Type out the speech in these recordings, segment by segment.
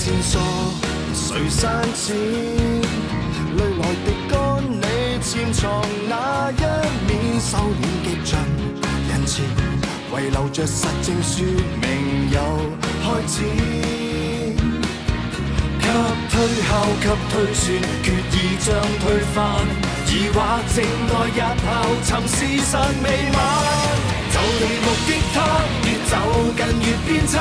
線索誰刪剪？淚來滴乾你潛藏那一面，收斂極盡人前，遺留着實證說明有開始。給推敲給推算，決意將推翻，疑惑靜待日後尋事實未晚。就地目擊他，越走近越偏差，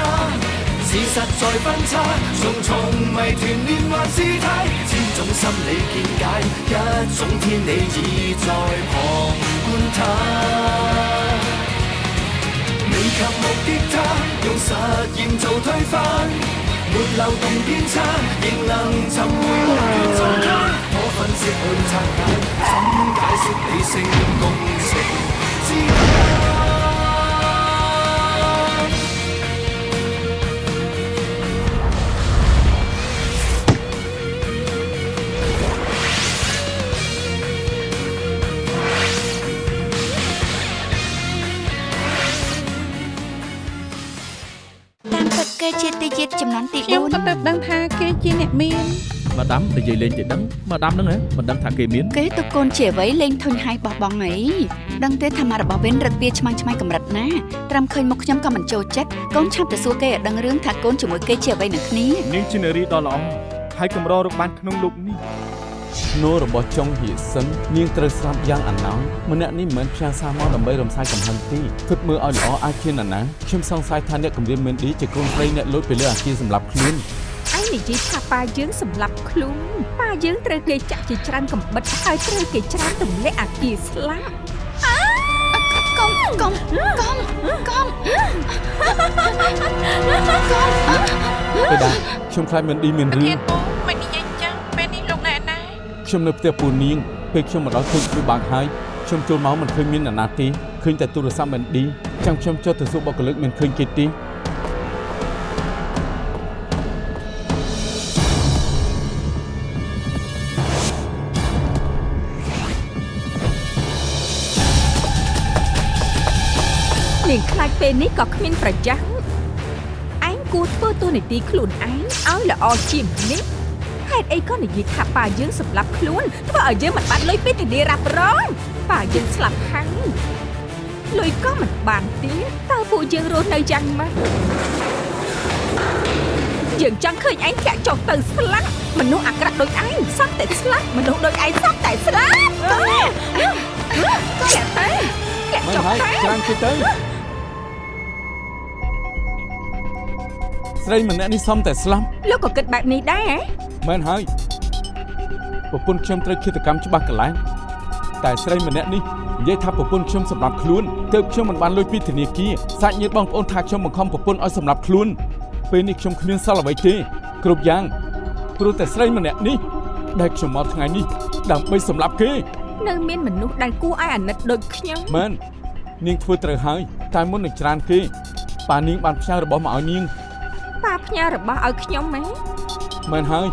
事實在分岔，重重謎團連環試態，千種心理見解，一種天理已在旁觀他。未及目擊他，用實驗做推翻，沒漏洞偏差，仍能尋回來越糟蹋。可分析去拆解，怎解釋理性共情之間？គេជាទីជាតិចំនួនទី4ខ្ញុំក៏ទៅដឹងថាគេជាអ្នកមានម្ដាំនិយាយលេងទៅដឹងម្ដាំហ្នឹងហ៎មិនដឹងថាគេមានគេទៅកូនជាអ្វីលេងធុញហើយបោះបង់អីដឹងទេថាមករបស់វិញរត់វាឆ្មាំងឆ្មៃកម្រិតណាត្រឹមឃើញមុខខ្ញុំក៏មិនចូលចិត្តកូនឆាប់ទៅសួរគេឲ្យដឹងរឿងថាកូនជាមួយគេជាអ្វីនឹងគ្នានាងជានារីដ៏ល្អហើយកម្ររកបានក្នុងលោកនេះណូរបស់ចុងហៀសិននាងត្រូវស្លាប់យ៉ាងអាណោយម្នាក់នេះមិនមែនផ្ញើសារមកដើម្បីរំសាយកំហឹងទេគិតមើលឲ្យល្អអាចជាណាខ្ញុំសង្ស័យថាអ្នកគម្រាមមានឌីជាកូនស្រីអ្នកលួចពីលើអាគារសម្រាប់ខ្លួនឯងនិយាយថាប៉ាយើងសម្លាប់ខ្លួនប៉ាយើងត្រូវគេចាក់ជាច្រើនកំបិតហើយត្រូវគេច្រានទម្លាក់អាគារស្លាប់កុំពេលដែរខ្ញុំខ្លាចមានឌីមានរឿងមិននិយាយចឹងពេលនេះលោកណែណាខ្ញុំនៅផ្ទះពូនាងពេលខ្ញុំមកដល់ឃើញគ្រូបាក់ហើយខ្ញុំចូលមកមិនឃើញមានអ្នកណាទេឃើញតែទូរស័ព្ទមិនឌីចាំខ្ញុំចុះទៅសួរបុគ្គលិកមិនឃើញគេទេនាងខ្លាចពេលនេះក៏គ្មានប្រយោជន៍ឯងគួរធ្វើតួនាទីខ្លួនឯងឲ្យល្អជាងនេះហេតុអីក៏និយាយថាប៉ាយើងសម្លាប់ខ្លួនធ្វើឲ្យយើងមិនបានលុយពីធានារ៉ាប់រងប៉ាយើងស្លាប់ហើយលុយក៏មិនបានទៀតតើពួកយើងរស់នៅយ៉ាងម៉េចយើងចង់ឃើញឯងធ្លាក់ចុះទៅស្លាប់មនុស្សអាក្រក់ដូចឯងសោះតែស្លាប់មនុស្សដូចឯងសោះតែស្លាប់ធ្លាក់ទៅធ្លាក់ចុះទៅច្រើនជិះទៅស្រីម្នាក់នេះសុំតែស្លាប់លោកក៏គិតបែបនេះដែរមែនហើយប្រពន្ធខ្ញុំត្រូវឃាតកម្មច្បាស់កន្លែងតែស្រីម្នាក់នេះនិយាយថាប្រពន្ធខ្ញុំសម្លាប់ខ្លួនទើបខ្ញុំមិនបានលុយពីធនាគារសាច់ញាតិបងប្អូនថាខ្ញុំបង្ខំប្រពន្ធឲ្យសម្លាប់ខ្លួនពេលនេះខ្ញុំគ្មានសល់អ្វីទេគ្រប់យ៉ាងព្រោះតែស្រីម្នាក់នេះដែលខ្ញុំមកថ្ងៃនេះដើម្បីសម្លាប់គេនៅមានមនុស្សដែលគួរឲ្យអាណិតដូចខ្ញុំមែននាងធ្វើត្រូវហើយតែមុននឹងច្រានគេប៉ានាងបានផ្ញើរបស់មកឲ្យនាងប៉ាផ្ញើរបស់ឲ្យខ្ញុំមែនហើយ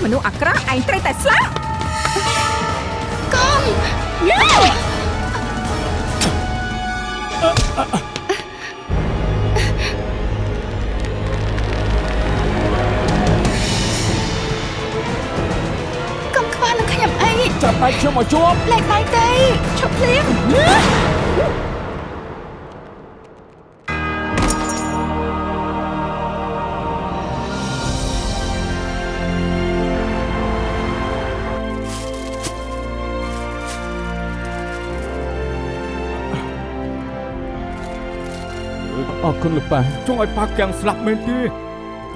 មនុស្សអាក្រក់ឯងត្រូវតែស្លាប់កុំខ្វល់នឹងខ្ញុំអីចាប់ដៃខ្ញុំមកជាប់លែកដៃទេឈប់ភ្លាម អរគុណលោកប៉ា ចង់ឲ្យប៉ាកាំងស្លាប់មែនទេ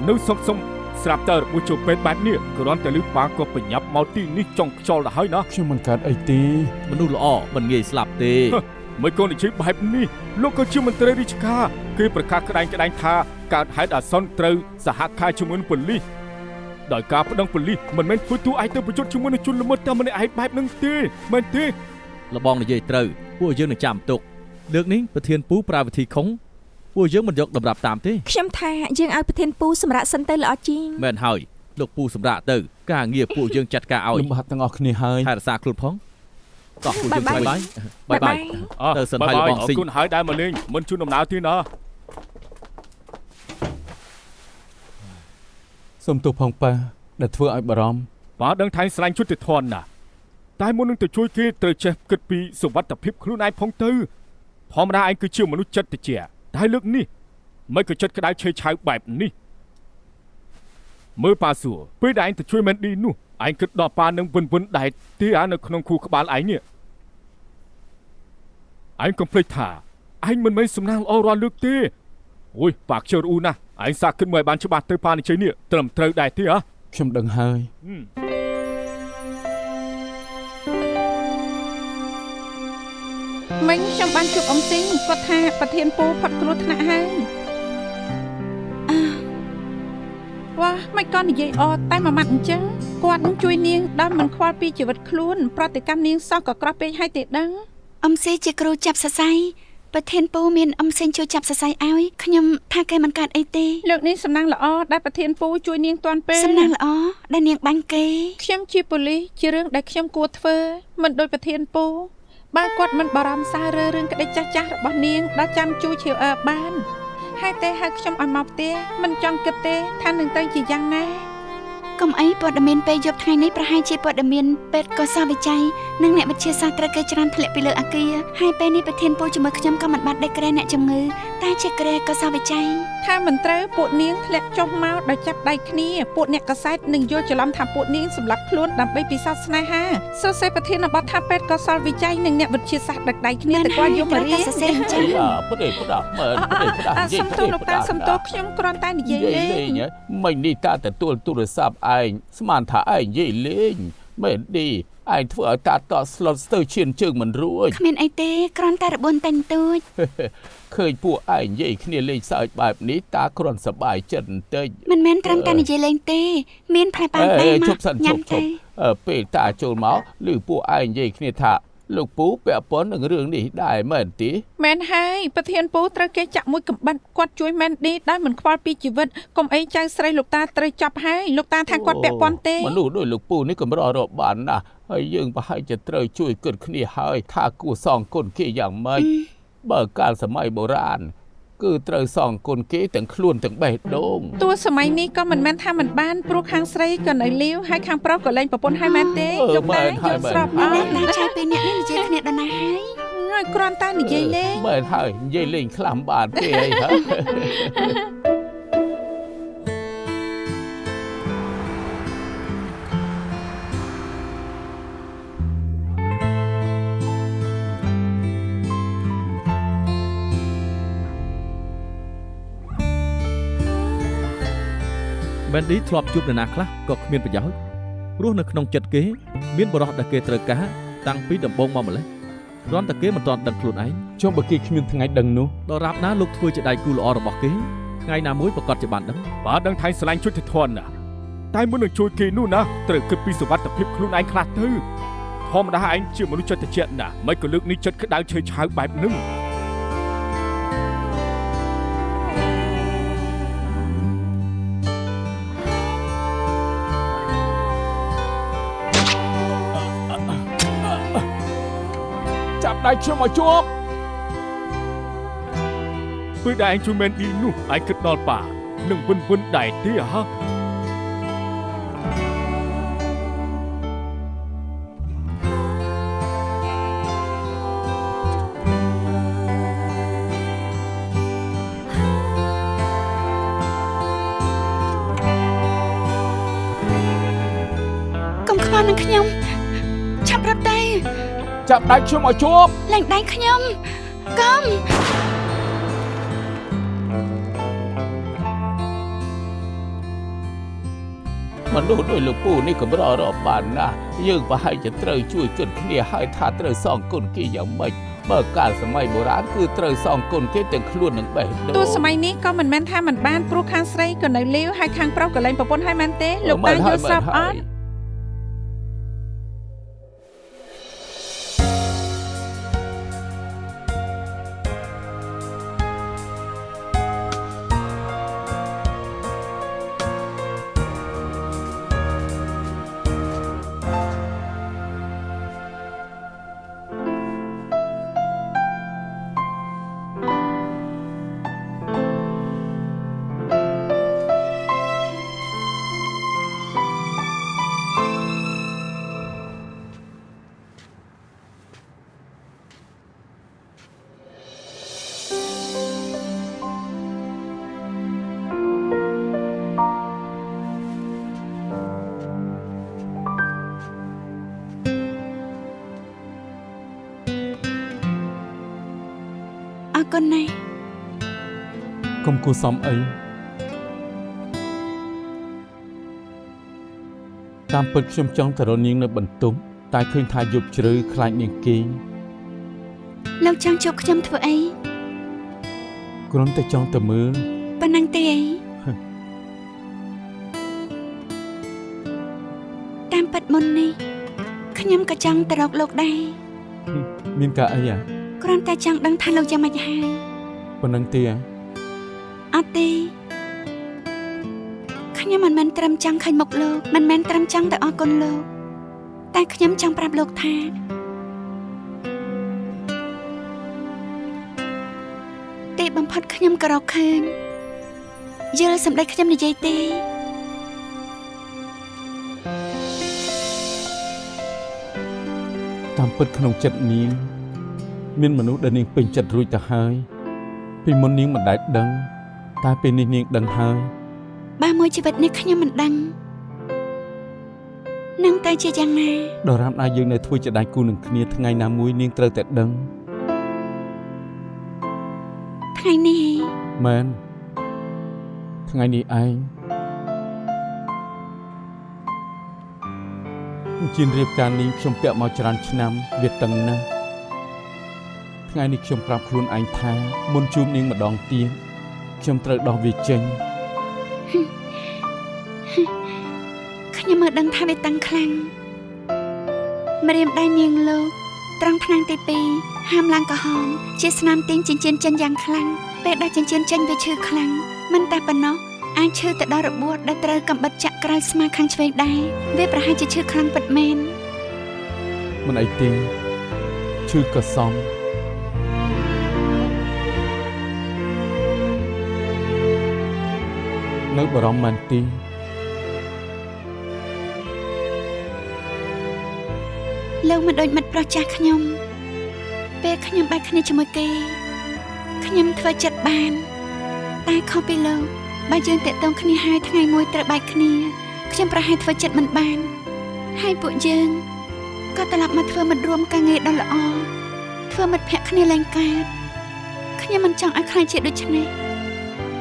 នៅសុំស្រាប់តើរបួសចូលពេទ្យបែបនេះគ្រាន់តែលឺប៉ាក៏បញ្ញាប់មកទីនេះចង់ខ្យល់ទៅហើយណា ខ្ញុំមិនកើតអីទេ មនុស្សល្អមិនងាយស្លាប់ទេ មិនកូននិយាយបែបនេះលោកក៏ជាមន្ត្រីរាជការគេប្រកាសក្តែងថាកើតហេតុអាសន្នត្រូវសហការជាមួយប៉ូលីសដោយការប្តឹងប៉ូលីសមិនមែនធ្វើទូឯងទៅប្រយុទ្ធជាមួយនឹងជនល្មើសតែម្នាក់ឯងបែបហ្នឹងទេមែនទេ លបងនិយាយត្រូវពួកយើងនឹងចាំទុកលើកនេះប្រធានពូប្រើវិធីខុងពួកយើងមិនយកតម្រាប់តាមទេ ខ្ញុំថាយើងឲ្យប្រធានពូសម្រាប់សិនទៅល្អជាង មែនហើយលោកពូសម្រាប់ទៅការងារពួកយើងចាត់ការឲ្យ លំបាត់ទាំងអស់គ្នាហើយ ថែរក្សាខ្លួនផងតោះពួកយើងបាយបាយ ទៅសិនហើយលបងស៊ី អរគុណហើយដែលមកលេងមិនជូនដំណើរទេណា សូមទោសផងប៉ាដែលធ្វើឲ្យបារម្ភ ប៉ាដឹងថៃស្រឡាញ់យុត្តិធម៌ណាស់តែមុននឹងទៅជួយគេត្រូវចេះគិតពីសុវត្ថិភាពខ្លួនឯងផងទៅធម្មតាឯងគឺជាមនុស្សចិត្តត្រជាក់តែលើកនេះមិនក៏ចិត្តក្តៅឆេវឆាវបែបនេះមើលប៉ាសួរពេលដែលឯងទៅជួយមែនឌីនោះឯងគិតដល់ប៉ានឹងវិនដែរទេនៅក្នុងខួរក្បាលឯងនេះឯងកុំភ្លេចថាឯងមិនមែនសំណាងល្អរាល់លើកទេអូយប៉ាខ្ជិលរអ៊ូណាស់ឯងសាកគិតមើលឲ្យបានច្បាស់ទៅប៉ានិយាយនេះត្រឹមត្រូវដែរទេហ៎ ខ្ញុំដឹងហើយ មិញខ្ញុំបានជួបអ៊ំស៊ីងគាត់ថាប្រធានពូផុតគ្រោះថ្នាក់ហើយវ៉ាមិនក៏និយាយអត់តែមួយម៉ាត់អញ្ចឹងគាត់នឹងជួយនាងដល់មិនខ្វល់ពីជីវិតខ្លួនប្រតិកម្មនាងសោះក៏ក្រោះពេកហើយទេដឹង អ៊ំស៊ីជាគ្រូចាប់សរសៃប្រធានពូមានអ៊ំស៊ីជួយចាប់សរសៃឲ្យខ្ញុំថាគេមិនកើតអីទេ លើកនេះសំណាងល្អដែលប្រធានពូជួយនាងទាន់ពេល សំណាងល្អដែលនាងបាញ់គេ ខ្ញុំជាប៉ូលីសជារឿងដែលខ្ញុំគួរធ្វើមិនដូចប្រធានពូបើគាត់មិនបារម្ភសាររឿងក្តីចាស់របស់នាងដល់ចាំជួយឈៀវអើបានហើយតែហៅខ្ញុំឲ្យមកផ្ទះមិនចង់គិតទេថានឹងទៅជាយ៉ាងណា កុំអីព័ត៌មានពេលយប់ថ្ងៃនេះប្រហែលជាព័ត៌មានពេទ្យកសាវិច័យនិងអ្នកវិទ្យាសាស្ត្រត្រូវគេច្រើនធ្លាក់ពីលើអាគារហើយពេលនេះប្រធានពូជាមួយខ្ញុំក៏មិនបានដេកក្រែអ្នកជំងឺតែជាក្រែកសាវិច័យ ថាមិនត្រូវពួកនាងធ្លាក់ចុះមកដោយចាប់ដៃគ្នាពួកអ្នកកសែតនឹងយល់ច្រឡំថាពួកនាងសម្លាប់ខ្លួនដើម្បីពិសោធន៍ស្នេហាសរសេរប្រធានបទថាពេទ្យកសលវិច័យនិងអ្នកវិទ្យាសាស្ត្រដឹកដៃគ្នាទៅគាត់យកមករៀន សរសេរអញ្ចឹង ប្រទេសផ្ដាស់មើលប្រទេសផ្ដាស់និយាយ សំទោសលោកតាសំទោសខ្ញុំគ្រាន់តែនិយាយលេង មិននេះតាទទួលទូរស័ព្ទឯងស្មានថាឯងនិយាយលេងមែនឌីឯងធ្វើឲ្យតាតស្លុតស្ទើរឈានជើងមិនរួច គ្មានអីទេគ្រាន់តែរបួនតែបន្ទួច ឃើញពួកឯងនិយាយគ្នាលេងសើចបែបនេះតាគ្រាន់សប្បាយចិត្តបន្តិច មិនមែនត្រឹមតែនិយាយលេងទេមានផ្លែប៉ាបែមក ជប់សិនជប់ពេលតាចូលមកឬពួកឯងនិយាយគ្នាថាលោកពូពាក់ព័ន្ធនឹងរឿងនេះដែរមែនទេ មែនហើយប្រធានពូត្រូវគេចាក់មួយកំបិតគាត់ជួយមែនឌីដែលមិនខ្វល់ពីជីវិតកុំអីចៅស្រីលោកតាត្រូវចាប់ហើយលោកតាថាគាត់ពាក់ព័ន្ធទេ មនុស្សដូចលោកពូនេះកម្ររកបានណាស់ហើយយើងប្រហែលជាត្រូវជួយគិតគ្នាហើយថាគួរសងគុណគេយ៉ាងម៉េចបើកាលសម័យបុរាណគឺត្រូវសងគុណគេទាំងខ្លួនទាំងបេះដូង តួសម័យនេះក៏មិនមែនថាមិនបានព្រោះខាងស្រីក៏នៅលាវហើយខាងប្រុសក៏លែងប្រពន្ធហើយមែនទេលោកតាយល់ស្របអត់ ណាចៃពីអ្នកនេះនិយាយគ្នាដល់ណាហើយ ហើយគ្រាន់តែនិយាយលេង មែនហើយនិយាយលេងខ្លះបានទេអីហ៎ មែនឌីធ្លាប់ជួបនរណាខ្លះក៏គ្មានប្រយោជន៍ព្រោះនៅក្នុងចិត្តគេមានបរិសុទ្ធដែលគេត្រូវការតាំងពីដំបូងមកម្លេះគ្រាន់តែគេមិនទាន់ដឹងខ្លួនឯង ចុះបើគេគ្មានថ្ងៃដឹងនោះ ដល់រាប់ណាលោកធ្វើជាដៃគូល្អរបស់គេថ្ងៃណាមួយប្រកាសជាបានដឹង ប៉ាដឹងថៃស្រឡាញ់យុត្តិធម៌ណាស់តែមុននឹងជួយគេនោះណាត្រូវគិតពីសុវត្ថិភាពខ្លួនឯងខ្លះទៅធម្មតាឯងជាមនុស្សចិត្តត្រជាក់ណាស់មិនក៏លើកនេះចិត្តក្តៅឆេវឆាវបែបហ្នឹង ចាប់ដៃខ្ញុំមកជួប ពេលដែលឯងជួយមែនឌីនោះឯងគិតដល់ប៉ានឹងវិនដែរទេហ៎ កុំខ្វល់នឹងខ្ញុំឆាប់រត់ទៅ ចាប់ដៃខ្ញុំមកជួប លែងដៃខ្ញុំកុំ មនុស្សដោយលោកពូនេះក៏ប្ររប់បានណាស់យើងប្រហែលជាត្រូវជួយគិតគ្នាហើយថាត្រូវសងគុណគេយ៉ាងម៉េចបើកាលសម័យបុរាណគឺត្រូវសងគុណគេទាំងខ្លួននិងបេះដូង ទោះសម័យនេះក៏មិនមែនថាមិនបានព្រោះខាងស្រីក៏នៅលាវហើយខាងប្រុសក៏លែងប្រពន្ធហើយមែនទេលោកតាយល់ស្រាប់អត់អរគុណណាស់ កុំគួរសមអីតាមពិតខ្ញុំចង់ទៅរកនាងនៅបន្ទប់តែឃើញថាយប់ជ្រៅខ្លាចនាងគេង លោកចង់ជួបខ្ញុំធ្វើអី គ្រាន់តែចង់ទៅមើល ប៉ុណ្ណឹងទេអីតាមពិតមុននេះខ្ញុំក៏ចង់ទៅរកលោកដែរ មានការអី គ្រាន់តែចង់ដឹងថាលោកយ៉ាងម៉េចហើយ ប៉ុណ្ណឹងទេ អត់ទេខ្ញុំមិនមែនត្រឹមចង់ឃើញមុខលោកមិនមែនត្រឹមចង់ទៅអរគុណលោកតែខ្ញុំចង់ប្រាប់លោកថាទីបំផុតខ្ញុំក៏រកឃើញយល់សម្ដីខ្ញុំនិយាយទេ តាមពិតក្នុងចិត្តនាងមានមនុស្សដែលនាងពេញចិត្តរួចទៅហើយពីមុននាងមិនដែលដឹងតែពេលនេះនាងដឹងហើយ បើមួយជីវិតនេះខ្ញុំមិនដឹងនឹងតែជាយ៉ាងណា ដរាបណាយើងនៅធ្វើជាដៃគូនឹងគ្នាថ្ងៃណាមួយនាងត្រូវតែដឹង ថ្ងៃនេះ មែនថ្ងៃនេះឯងជារៀបការនាងខ្ញុំពាក់មកច្រើនឆ្នាំវាតឹងណាស់ថ្ងៃនេះខ្ញុំប្រាប់ខ្លួនឯងថាមុនជួបនាងម្ដងទៀតខ្ញុំត្រូវដោះវាចេញ ខ្ញុំមើលដឹងថាវាតឹងខ្លាំងម្រាមដៃនាងលោកត្រង់ឆ្នាំងទី2ហាមឡើងក្រហមជាស្នាមទាញចិញ្ចៀនចេញយ៉ាងខ្លាំងពេលដោះចិញ្ចៀនចេញវាឈឺខ្លាំងមិនតែប៉ុណ្ណោះអាចឈឺទៅដល់របួសដែលត្រូវកំបិតចាក់ក្រៅស្មាខាងឆ្វេងដែរវាប្រហែលជាឈឺខ្លាំងពិតមែន មិនអីទេឈឺក៏សមនៅបារម្ភមែនទេ លោកមិនដូចមិត្តប្រុសចាស់ខ្ញុំពេលខ្ញុំបែកគ្នាជាមួយគេខ្ញុំធ្វើចិត្តបានតែខុសពីលោកបើយើងតាក់ទងគ្នាហើយថ្ងៃមួយត្រូវបែកគ្នាខ្ញុំប្រហែលធ្វើចិត្តមិនបានហើយពួកយើងក៏ត្រឡប់មកធ្វើមិត្តរួមការងារដ៏ល្អធ្វើមិត្តភក្តិគ្នាឡើងកើតខ្ញុំមិនចង់ឲ្យខ្លាចជាដូចនេះ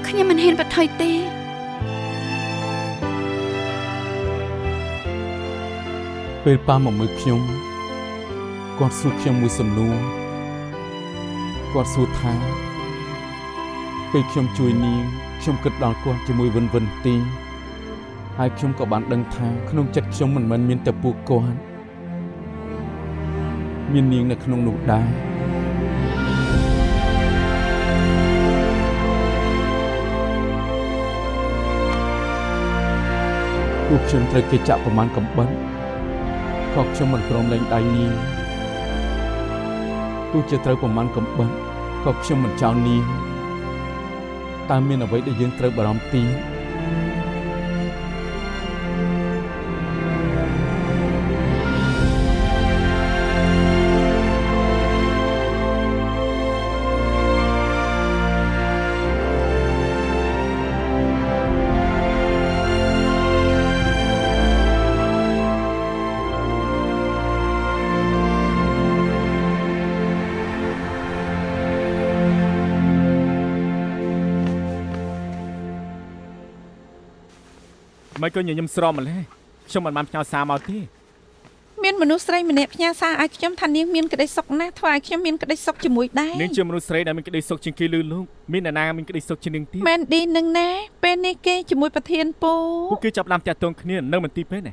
ខ្ញុំមិនហ៊ានបន្ថយទេ ពេលប៉ាមកមើលខ្ញុំគាត់សួរខ្ញុំមួយសំណួរគាត់សួរថាពេលខ្ញុំជួយនាងខ្ញុំគិតដល់គាត់ជាមួយវិនវិនទេហើយខ្ញុំក៏បានដឹងថាក្នុងចិត្តខ្ញុំមិនមែនមានតែពួកគាត់មាននាងនៅក្នុងនោះដែរពួកខ្ញុំត្រូវគេចាក់ប្រមាណកំបិតក៏ខ្ញុំមិនព្រមលែងដៃនាងទោះជាត្រូវប្រមាណកំបិតក៏ខ្ញុំមិនចោលនាងតើមានអ្វីដែលយើងត្រូវបារម្ភទី មិនក៏ញញឹមស្រម្ល៉េះខ្ញុំមិនបានផ្ញើសារមកទេ មានមនុស្សស្រីម្នាក់ផ្ញើសារឲ្យខ្ញុំថានាងមានក្តីសុខណាស់ធ្វើឲ្យខ្ញុំមានក្តីសុខជាមួយដែរ នាងជាមនុស្សស្រីដែលមានក្តីសុខជាងគេលឺលោកមានអ្នកណាមានក្តីសុខជាងនាងទៀត មែនឌីនឹងណាពេលនេះគេជាមួយប្រធានពូ ពួកគេចាប់ផ្ដើមតាក់ទងគ្នានៅមន្ទីរពេទ្យណា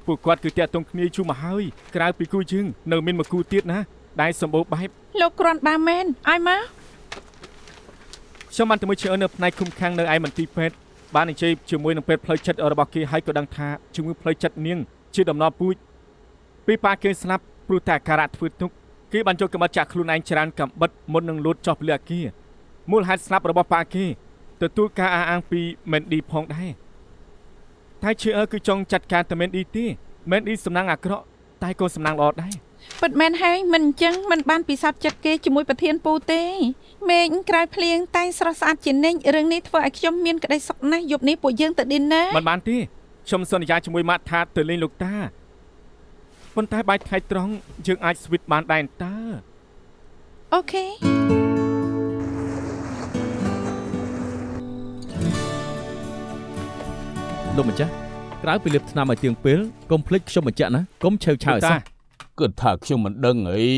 ពួកគាត់គឺតាក់ទងគ្នាយូរមកហើយក្រៅពីគូយើងនៅមានមួយគូទៀតណាដែលសម្បូរបែប លោកគ្រាន់បើមែនឲ្យមក ខ្ញុំបានទៅមើលឈើនៅផ្នែកឃុំខាំងនៅឯមន្ទីរពេទ្យបាននិយាយជាមួយនឹងពេទ្យផ្លូវចិត្តរបស់គេហើយក៏ដឹងថាជំងឺផ្លូវចិត្តនាងជាដំណរពូជពេលប៉ាគេស្លាប់ព្រោះតែអាការៈធ្វើទុកគេបានចូលកំបិតចាក់ខ្លួនឯងច្រើនកំបិតមុននឹងលូតចុះពលិអគារមូលហេតុស្លាប់របស់ប៉ាគេទទួលការអះអាងពីមែនឌីផងដែរតែឈើគឺចង់ចាត់ការតែមែនឌីទេមែនឌីសំណាងអាក្រក់តែក៏សំណាងល្អដែរ ពិតមែនហើយមិនអញ្ចឹងមិនបានពិសោធន៍ចិត្តគេជាមួយប្រធានពូទេមេឃក្រោយភ្លៀងតែស្រស់ស្អាតជានិច្ចរឿងនេះធ្វើឲ្យខ្ញុំមានក្តីសុខណាស់យប់នេះពួកយើងទៅឌីនណា មិនបានទេខ្ញុំសន្យាជាមួយម៉ាក់ថាទៅលេងលោកតាប៉ុន្តែបាយថ្ងៃត្រង់យើងអាចស្វីតបានដែរតើ អូខេ លោកម្ចាស់ក្រៅពីលាបថ្នាំឲ្យទៀងពេលកុំភ្លេចខ្ញុំបញ្ជាក់ណាកុំឆេវឆាវសោះ គិតថាខ្ញុំមិនដឹងអី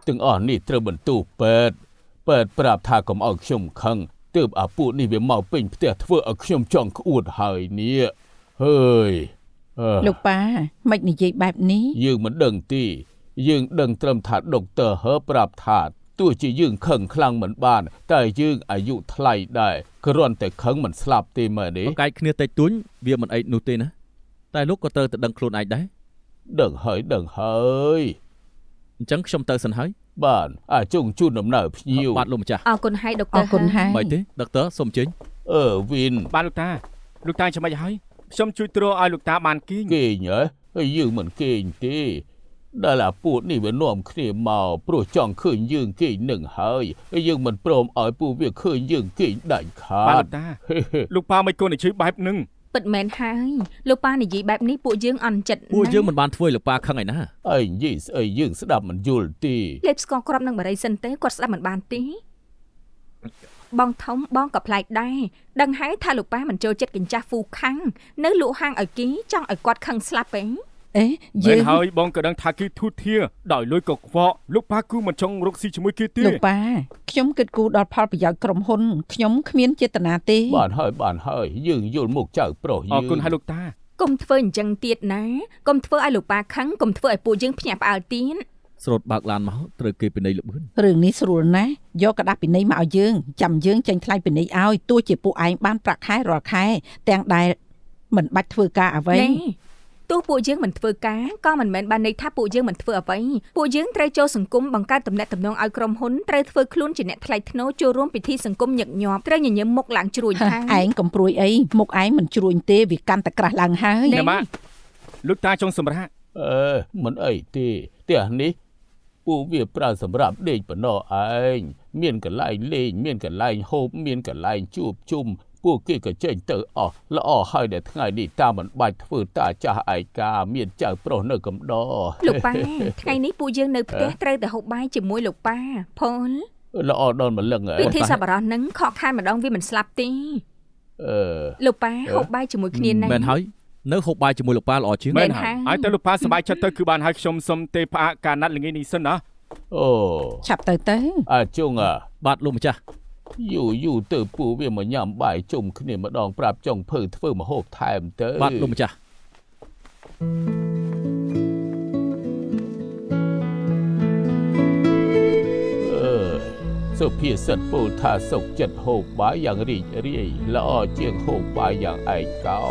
ទាំងអស់នេះត្រូវបន្ទោសពេទ្យប្រាប់ថាកុំឲ្យខ្ញុំខឹងទើបអាពួកនេះវាមកពេញផ្ទះធ្វើឲ្យខ្ញុំចង់ក្អួតហើយនេះហើយ លោកប៉ាមិននិយាយបែបនេះ យើងមិនដឹងទេយើងដឹងត្រឹមថាដុកទ័រហើប្រាប់ថាទោះជាយើងខឹងខ្លាំងមិនបានតែយើងអាយុថ្លៃដែរគ្រាន់តែខឹងមិនស្លាប់ទេមែនទេ ប្រកែកគ្នាតិចតួចវាមិនអីនោះទេណាតែលោកក៏ត្រូវតែដឹងខ្លួនឯងដែរ ដឹងហើយ អញ្ចឹងខ្ញុំទៅសិនហើយ បានជូនដំណើរភ្ញៀវ បាទលោកម្ចាស់ អរគុណហើយដុកទ័ អ រ រគុណហើយ មិនទេដុកទ័រសូមអញ្ជើញ វិន បានលោកតាចាំមិនហើយខ្ញុំជួយទ្រឲ្យលោកតាបានគេង គេងហ៎យើងមិនគេងទេដែលអាពួកនេះវានាំគ្នាមកព្រោះចង់ឃើញយើងគេងនឹងហើយយើងមិនព្រមឲ្យពួកវាឃើញយើងគេងដាច់ខា បាទ ត លោកប៉ាមិនគួរនិយាយបែបហ្នឹង ពិតមែនហើយលោកប៉ានិយាយបែបនេះពួកយើងអន់ចិត្ត ពួកយើងមិនបានធ្វើឲ្យលោកប៉ាខឹងឯណា អីនិយាយស្អីយើងស្ដាប់មិនយល់ទេ លេបស្ករគ្រាប់នឹងបារីសិនទេគាត់ស្ដាប់មិនបានទេបងធំបងក៏ប្លែកដែរដឹងហើយថាលោកប៉ាមិនចូលចិត្តកញ្ចាស់ហ្វូខាំងនៅលក់ហាងឲ្យគេចង់ឲ្យគាត់ខឹងស្លាប់ទេ អេ មែនហើយបងក៏ដឹងថាគេធូរធារដោយលុយកខ្វក់លោកប៉ាគឺមិនចង់រកស៊ីជាមួយគេទេ លោកប៉ាខ្ញុំគិតគូរដល់ផលប្រយោជន៍ក្រុមហ៊ុនខ្ញុំគ្មានចេតនាទេ បានហើយយើងយល់មុខចៅប្រុសយើង អរគុណហើយលោកតា កុំធ្វើអញ្ចឹងទៀតណាកុំធ្វើឲ្យលោកប៉ាខឹងកុំធ្វើឲ្យពួកយើងភ្ញាក់ផ្អើលទៀត ស្រូតបើកឡានមកត្រូវគេពិន័យលបឿន រឿងនេះស្រួលណាស់យកกระดาษពិន័យមកឲ្យយើងចាំយើងចេញថ្លៃពិន័យឲ្យទោះជាពួកឯងបានប្រាក់ខែរាល់ខែទាំងដែលមិនបាច់ធ្វើការអ្វី ណែទោះពួកយើងមិនធ្វើការក៏មិនមែនបានន័យថាពួកយើងមិនធ្វើអ្វីពួកយើងត្រូវចូលសង្គមបង្កើតទំនាក់ទំនងឲ្យក្រុមហ៊ុនត្រូវធ្វើខ្លួនជាអ្នកថ្លៃថ្នូរចូលរួមពិធីសង្គមញឹកញាប់ត្រូវញញឹមមុខឡើងជ្រួញហើយ ឯងកំព្រួយអីមុខឯងមិនជ្រួញទេវាកាន់តែក្រាស់ឡើងហើយ ណែម៉ាលោកតាចង់សម្រាប់ មិនអីទេផ្ទះនេះពួកវាប្រើសម្រាប់ដេកប៉ុណ្ណោះឯងមានកន្លែងលេងមានកន្លែងហូបមានកន្លែងជួបជុំពួកគេក៏ចេញទៅអស់ល្អហើយដែលថ្ងៃនេះតាមិនបាច់ធ្វើតាចាស់ឯកាមានចៅប្រុសនៅកំដរ លោកប៉ាថ្ងៃនេះពួកយើងនៅផ្ទះត្រូវតែហូបបាយជាមួយលោកប៉ាផល ល្អដល់ម្លឹង ពិធីសប្បុរសហ្នឹងខកខានម្ដងវាមិនស្លាប់ទេលោកប៉ាហូបបាយជាមួយគ្នាណា មែនហើយនៅហូបបាយជាមួយលោកប៉ាល្អជាង មែនហើយតែលោកប៉ាសប្បាយចិត្តទៅគឺបានហើយខ្ញុំសុំទេផ្អាកការណាត់ល្ងាចនេះសិនណា អូ ឆាប់ទៅ ជុង បាទលោកម្ចាស់ យូរទៅពួកវាមកញ៉ាំបាយជុំគ្នាម្ដងប្រាប់ចង់ភើធ្វើម្ហូបថែមទៅ បាទលោកម្ចាស់ សុភាសិតពោលថាសុខចិត្តហូបបាយយ៉ាងរីករាយល្អជាងហូបបាយយ៉ាងឯកោ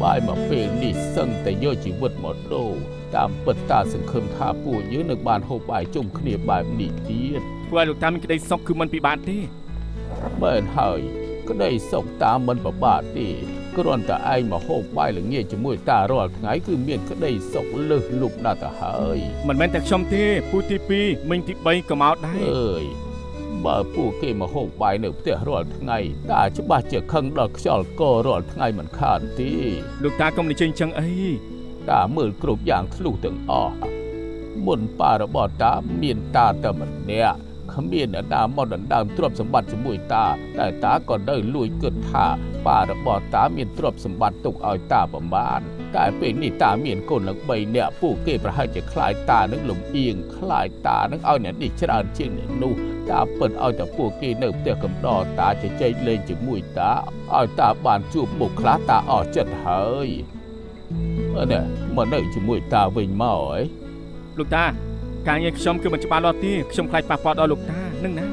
បាយមកពេលនេះសឹងតែយកជីវិតមកដូរតាមពិតតាសង្ឃឹមថាពួកយើងនឹងបានហូបបាយជុំគ្នាបែបនេះទៀត ព្រោះលោកតាមានក្តីសុខគឺមិនពិបាកទេ មែនហើយក្តីសុខតាមិនពិបាកទេគ្រាន់តែឯងមកហូបបាយល្ងាចជាមួយតារាល់ថ្ងៃគឺមានក្តីសុខលើសលប់ណាស់ទៅហើយ មិនមែនតែខ្ញុំទេពូទី2មិញទី3ក៏មកដែរ អើយបើពួកគេមកហូបបាយនៅផ្ទះរាល់ថ្ងៃតាច្បាស់ជាខឹងដល់ខ្យល់ករាល់ថ្ងៃមិនខានទេ លោកតាកុំនិយាយអញ្ចឹងអី តាមើលគ្រប់យ៉ាងធ្លុះទាំងអស់មុនប៉ារបស់តាមានតាតែម្នាក់ គ្មានអ្នកណាមកដណ្ដើមទ្រព្យសម្បត្តិជាមួយតាតែតាក៏នៅលួចគិតថាប៉ារបស់តាមានទ្រព្យសម្បត្តិទុកឲ្យតាប្រមាណតែពេលនេះតាមានកូនឡើង3នាក់ពួកគេប្រហែលជាខ្លាចតានឹងលំអៀងខ្លាចតានឹងឲ្យអ្នកនេះច្រើនជាងអ្នកនោះតាពិតឲ្យតែពួកគេនៅផ្ទះកំដរតាជជែកលេងជាមួយតាឲ្យតាបានជួបមុខខ្លះតាអស់ចិត្តហើយនេះមកនៅជាមួយតាវិញមកអី លោកតាការងារខ្ញុំគឺមិនច្បាស់លាស់ទេខ្ញុំខ្លាចប៉ះពាល់ដល់លោកតានឹងណា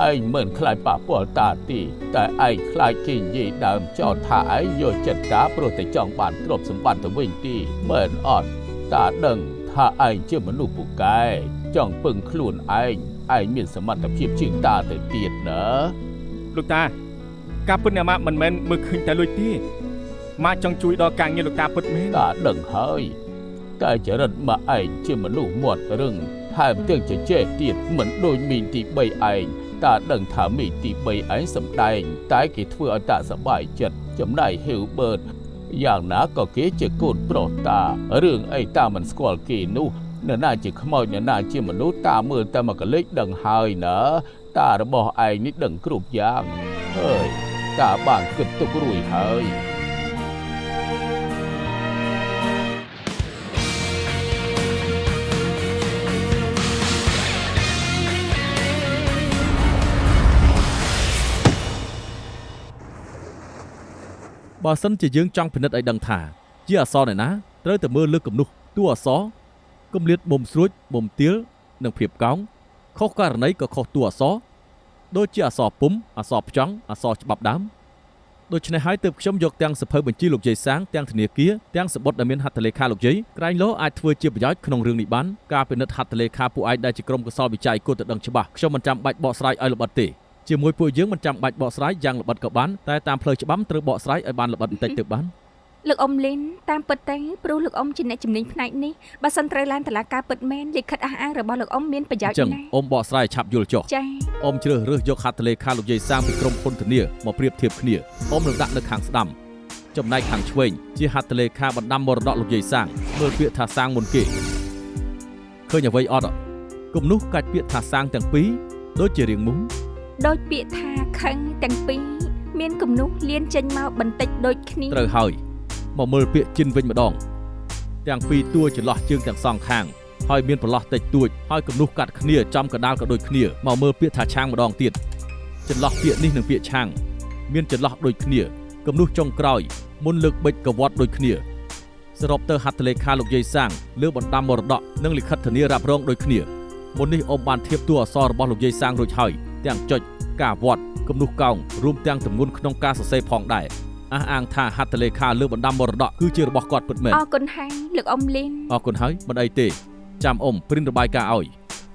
ឯងមិនខ្លាចប៉ះពាល់តាទេតែឯងខ្លាចគេនិយាយដើមចោទថាឯងយកចិត្តតាព្រោះតែចង់បានទ្រព្យសម្បត្តិទៅវិញទេមែនអត់តាដឹងថាឯងជាមនុស្សពូកែចង់ពឹងខ្លួនឯងមានសមត្ថភាពជាងតាទៅទៀតណា លោកតាការពិតអ្នកម៉ាក់មិនមែនមើលឃើញតែលុយទេម៉ាក់ចង់ជួយដល់ការងារលោកតាពិតមែន តាដឹងហើយតែចរិតម៉ាក់ឯងជាមនុស្សមាត់រឹងថែមទាំងជជែកទៀតមិនដូចមីងទី3ឯងតាដឹងថាមីងទី3ឯងសម្ដែងតែគេធ្វើឲ្យតាសប្បាយចិត្តចំណែកហ៊ីវបឺតយ៉ាងណាក៏គេជាកូនប្រុសតារឿងអីតាមិនស្គាល់គេនោះអ្នកណាជាខ្មោចអ្នកណាជាមនុស្សតាមើលតែមកកលេចដឹងហើយណាតារបស់ឯងនេះដឹងគ្រប់យ៉ាងហើយតាបានគិតទុករួចហើយ បើសិនជាយើងចង់ពិនិត្យឲ្យដឹងថាជាអក្សរណាត្រូវតែមើលលើគំនូសតួអក្សរគម្លាតមុំស្រួចមុំទាលនិងភាពកោងខុសករណីក៏ខុសតួអក្សរដូចជាអក្សរពុំអក្សរផ្ចង់អក្សរច្បាប់ដើមដូច្នេះហើយទើបខ្ញុំយកទាំងសភៅបញ្ជីលោកយាយសាងទាំងធនាគារទាំងសបុតដែលមានហត្ថលេខាលោកយាយក្រែងលោអាចធ្វើជាប្រយោជន៍ក្នុងរឿងនេះបានការពិនិត្យហត្ថលេខាពួកឯងដែលជាក្រុមកសលវិច័យគួរតែដឹងច្បាស់ខ្ញុំមិនចាំបាច់បកស្រាយឲ្យល្បិតទេជាមួយពួកយើងមិនចាំបាច់បកស្រាយយ៉ាងល្បិតក៏បានតែតាមផ្លូវច្បាប់ត្រូវបកស្រាយឲ្យបានល្បិតបន្តិចទៅបាន លោកអ៊ំលីនតាមពិតទៅព្រោះលោកអ៊ំជាអ្នកជំនាញផ្នែកនេះបើសិនត្រូវឡើងតុលាការពិតមែនលិខិតអះអាងរបស់លោកអ៊ំមានប្រយោជន៍ណាស់ អ៊ំបកស្រាយឆាប់យល់ចុះ ចា៎ អ៊ំជ្រើសរើសយកហត្ថលេខាលោកយាយសាងពីក្រុមហ៊ុនធានាមកប្រៀបធៀបគ្នាអ៊ំនឹងដាក់នៅខាងស្ដាំចំណែកខាងឆ្វេងជាហត្ថលេខាបណ្ដាំមរតកលោកយាយសាងមើលពាក្យថាសាងមុនគេឃើញអ្វីអត់គំនោះកាច់ពាក្យថាសាងទាំងពីរដូចជារៀងមុំ ដូចពាក្យថាខឹងទាំងពីរមានគំនូសលៀនចេញមកបន្តិចដូចគ្នា ត្រូវហើយមកមើលពាក្យជិនវិញម្ដងទាំងពីរតួចន្លោះជើងទាំងសងខាងហើយមានប្រឡោះតិចតួចហើយគំនូសកាត់គ្នាចំកដាលក៏ដូចគ្នាមកមើលពាក្យថាឆាងម្ដងទៀតចន្លោះពាក្យនេះនិងពាក្យឆាងមានចន្លោះដូចគ្នាគំនូសចុងក្រោយមុនលើកបិចកវត្តដូចគ្នាសរុបទៅហត្ថលេខាលោកយាយសាងលើបណ្ដាំមរតកនិងលិខិតធានារ៉ាប់រងដូចគ្នាមុននេះអ៊ំបានធៀបតួអក្សររបស់លោកយាយសាងរួចហើយទាំងចុចការវត្តគំនូសកោងរួមទាំងទម្ងន់ក្នុងការសរសេរផងដែរអះអាងថាហត្ថលេខាលើបណ្ដាំមរតកគឺជារបស់គាត់ពិតមែន អរគុណហើយលោកអ៊ំលីន អរគុណហើយមិនអីទេចាំអ៊ំព្រិនរបាយការណ៍ឲ្យ